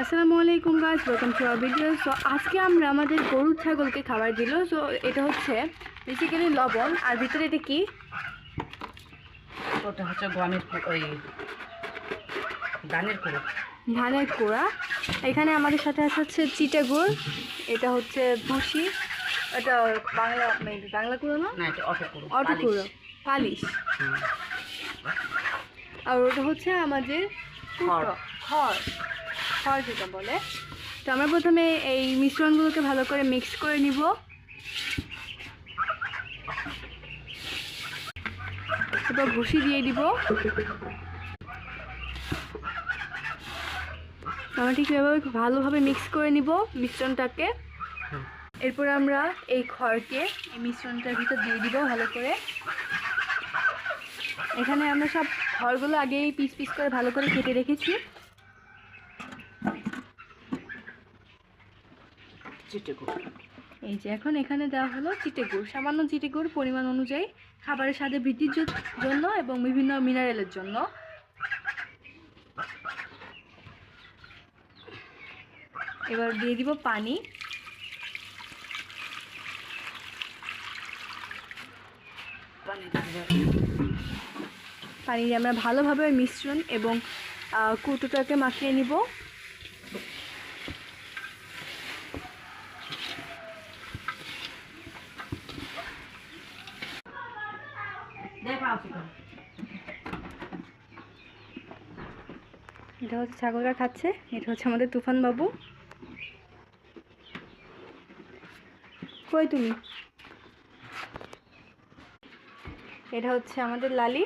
আসসালামু আলাইকুম guys, welcome to our video. So আজকে আমরা আমাদের গরু ছাগলকে খাবার দিল। সো এটা হচ্ছে বেসিক্যালি লবণ, আর ভিতরে এটা কি? ওটা হচ্ছে গমের ওই ধানের কুড়ো। ধানের কুড়া। এখানে আমাদের সাথে আছে হচ্ছে চিটে গুড়, এটা হচ্ছে ভুসি, এটা বাংলা কুড়ো না, না এটা অটো কুড়ো, অটো কুড়ো, পালিশ। হুম। আর ওটা হচ্ছে আমাদের খড়। খড় খড় যেটা বলে। তো আমরা প্রথমে এই মিশ্রণগুলোকে ভালো করে মিক্স করে নিব। এরপর ভুসি দিয়ে দিব। আমরা ঠিক এভাবে ভালোভাবে মিক্স করে নিব মিশ্রণটাকে। এরপর আমরা এই খড়কে এই মিশ্রণটার ভিতর দিয়ে দিব ভালো করে। এখানে আমরা সব খড়গুলো আগেই পিস পিস করে ভালো করে কেটে রেখেছি। চিটে গুড়। এই যে এখন এখানে দেওয়া হলো চিটে গুড়, সামান্য চিটে গুড় পরিমাণ অনুযায়ী, খাবারের স্বাদে বৃদ্ধির জন্য এবং বিভিন্ন মিনারেলের জন্য। এবার দিয়ে দিব পানি। পানি দিয়ে আমরা ভালোভাবে মিশ্রণ এবং কুটোটাকে মাখিয়ে নিব। এটা হচ্ছে ছাগলরা খাচ্ছে, এটা হচ্ছে আমাদের তুফান বাবু। কই তুমি? এটা হচ্ছে আমাদের লালি।